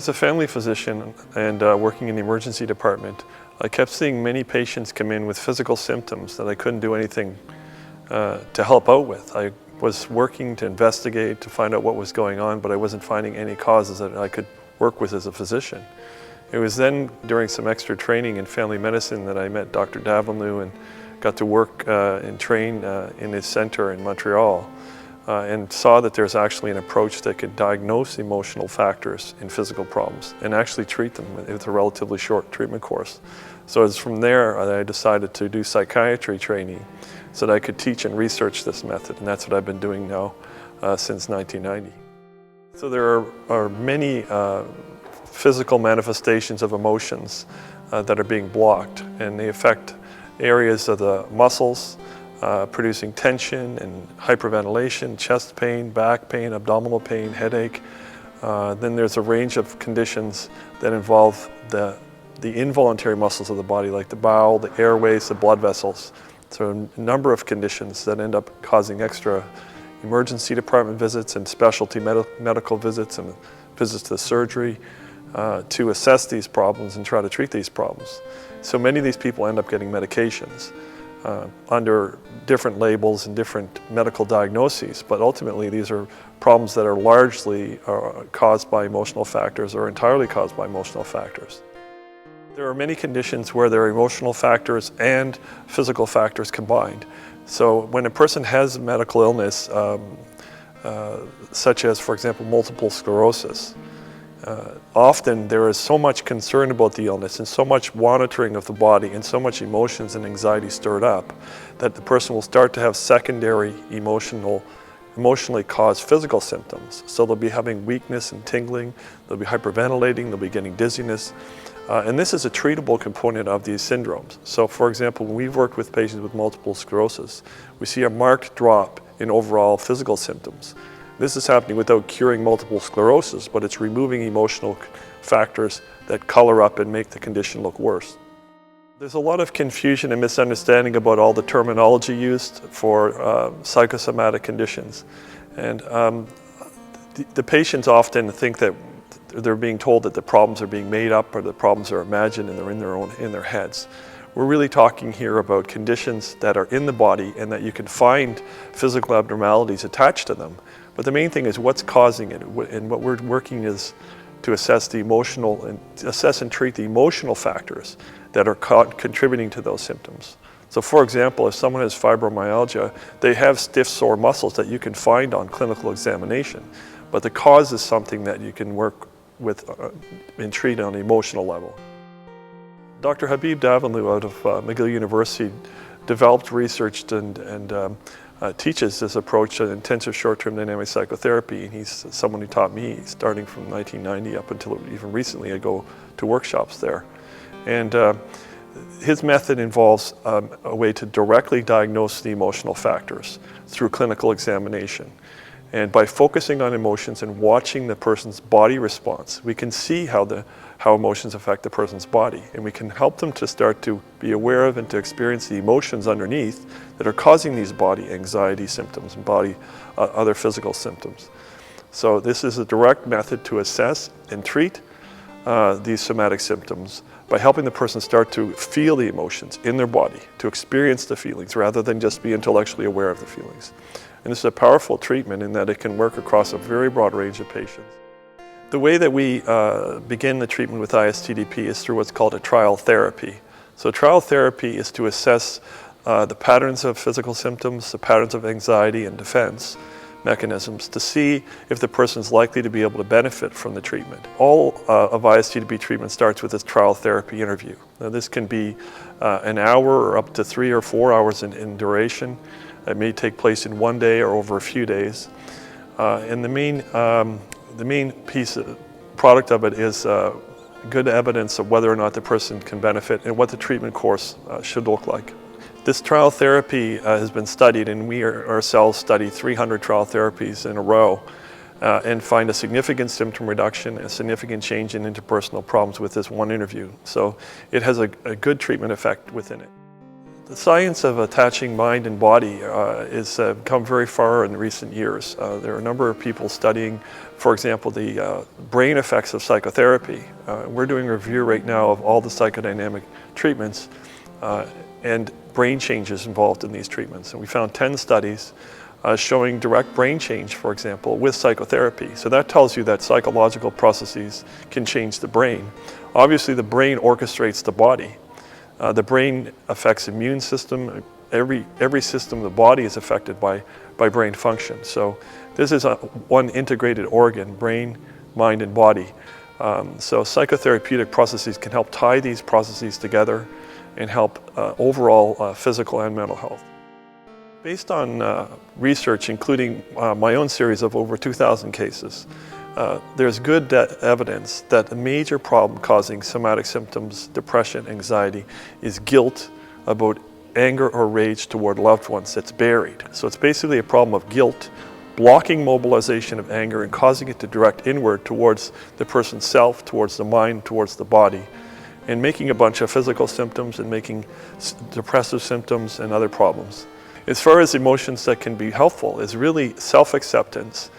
was a family physician and working in the emergency department, I kept seeing many patients come in with physical symptoms that I couldn't do anything to help out with. I was working to investigate, to find out what was going on, but I wasn't finding any causes that I could work with as a physician. It was then during some extra training in family medicine that I met Dr. Davanloo and got to work and train in his center in Montreal. And saw that there's actually an approach that could diagnose emotional factors in physical problems and actually treat them with a relatively short treatment course. So it's from there I decided to do psychiatry training so that I could teach and research this method, and that's what I've been doing now since 1990. So there are many physical manifestations of emotions that are being blocked, and they affect areas of the muscles, producing tension and hyperventilation, chest pain, back pain, abdominal pain, headache. Then there's a range of conditions that involve the involuntary muscles of the body, like the bowel, the airways, the blood vessels. So a number of conditions that end up causing extra emergency department visits and specialty medical visits and visits to surgery to assess these problems and try to treat these problems. So many of these people end up getting medications under different labels and different medical diagnoses, but ultimately these are problems that are largely caused by emotional factors or entirely caused by emotional factors. There are many conditions where there are emotional factors and physical factors combined. So when a person has a medical illness, such as, for example, multiple sclerosis, often there is so much concern about the illness and so much monitoring of the body and so much emotions and anxiety stirred up that the person will start to have secondary emotionally caused physical symptoms. So they'll be having weakness and tingling, they'll be hyperventilating, they'll be getting dizziness. And this is a treatable component of these syndromes. So for example, when we've worked with patients with multiple sclerosis, we see a marked drop in overall physical symptoms. This is happening without curing multiple sclerosis, but it's removing emotional factors that color up and make the condition look worse. There's a lot of confusion and misunderstanding about all the terminology used for psychosomatic conditions. And the patients often think that they're being told that the problems are being made up or the problems are imagined and they're in their heads. We're really talking here about conditions that are in the body and that you can find physical abnormalities attached to them. But the main thing is what's causing it, and what we're working is to assess and treat the emotional factors that are contributing to those symptoms. So for example, if someone has fibromyalgia, they have stiff, sore muscles that you can find on clinical examination. But the cause is something that you can work with and treat on an emotional level. Dr. Habib Davanloo out of McGill University developed, researched, and teaches this approach to intensive short-term dynamic psychotherapy, and he's someone who taught me starting from 1990 up until even recently. I go to workshops there. And his method involves a way to directly diagnose the emotional factors through clinical examination. And by focusing on emotions and watching the person's body response, we can see how emotions affect the person's body. And we can help them to start to be aware of and to experience the emotions underneath that are causing these body anxiety symptoms and other physical symptoms. So this is a direct method to assess and treat these somatic symptoms by helping the person start to feel the emotions in their body, to experience the feelings rather than just be intellectually aware of the feelings. And this is a powerful treatment in that it can work across a very broad range of patients. The way that we begin the treatment with ISTDP is through what's called a trial therapy. So trial therapy is to assess the patterns of physical symptoms, the patterns of anxiety and defense mechanisms to see if the person is likely to be able to benefit from the treatment. All of ISTDP treatment starts with this trial therapy interview. Now this can be an hour or up to 3 or 4 hours in duration. It may take place in one day or over a few days. And the main product of it is good evidence of whether or not the person can benefit and what the treatment course should look like. This trial therapy has been studied, and we ourselves study 300 trial therapies in a row and find a significant symptom reduction, a significant change in interpersonal problems with this one interview. So it has a good treatment effect within it. The science of attaching mind and body has come very far in recent years. There are a number of people studying, for example, the brain effects of psychotherapy. We're doing a review right now of all the psychodynamic treatments and brain changes involved in these treatments. And we found 10 studies showing direct brain change, for example, with psychotherapy. So that tells you that psychological processes can change the brain. Obviously, the brain orchestrates the body. The brain affects the immune system. Every system of the body is affected by brain function. So this is one integrated organ, brain, mind, and body. So psychotherapeutic processes can help tie these processes together and help overall physical and mental health. Based on research, including my own series of over 2,000 cases, there's good evidence that the major problem causing somatic symptoms, depression, anxiety, is guilt about anger or rage toward loved ones that's buried. So it's basically a problem of guilt, blocking mobilization of anger and causing it to direct inward towards the person's self, towards the mind, towards the body, and making a bunch of physical symptoms and making depressive symptoms and other problems. As far as emotions that can be helpful is really self-acceptance,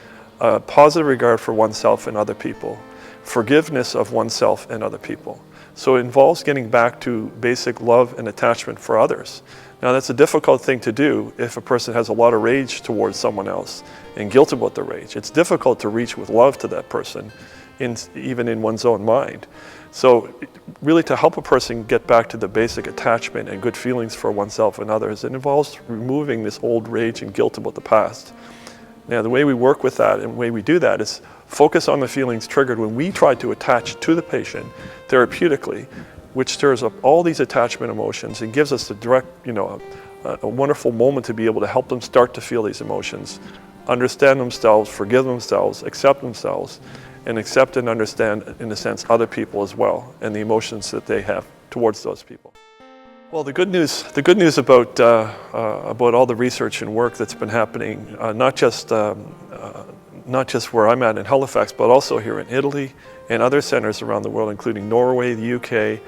positive regard for oneself and other people, forgiveness of oneself and other people. So it involves getting back to basic love and attachment for others. Now that's a difficult thing to do if a person has a lot of rage towards someone else and guilt about the rage. It's difficult to reach with love to that person, even in one's own mind. So really to help a person get back to the basic attachment and good feelings for oneself and others, it involves removing this old rage and guilt about the past. Now the way we work with that and the way we do that is focus on the feelings triggered when we try to attach to the patient therapeutically, which stirs up all these attachment emotions and gives us the direct, a wonderful moment to be able to help them start to feel these emotions, understand themselves, forgive themselves, accept themselves, and accept and understand, in a sense, other people as well, and the emotions that they have towards those people. Well, the good news about all the research and work that's been happening, not just where I'm at in Halifax, but also here in Italy and other centers around the world, including Norway, the UK,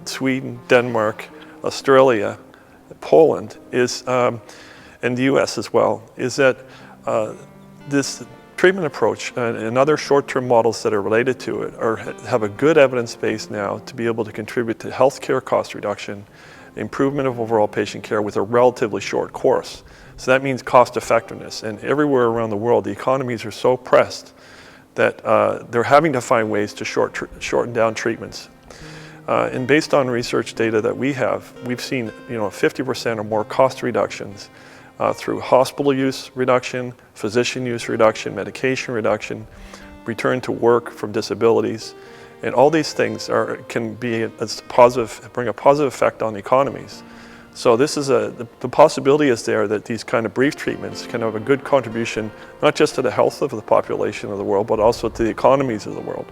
Sweden, Denmark, Australia, Poland, and the US as well, is that this treatment approach and other short-term models that are related to it have a good evidence base now to be able to contribute to healthcare cost reduction, improvement of overall patient care with a relatively short course. So that means cost effectiveness. And everywhere around the world, the economies are so pressed that they're having to find ways to shorten down treatments. And based on research data that we've seen 50% or more cost reductions through hospital use reduction, physician use reduction, medication reduction, return to work from disabilities, and all these things can be bring a positive effect on economies. So this is the possibility is there that these kind of brief treatments can have a good contribution, not just to the health of the population of the world, but also to the economies of the world.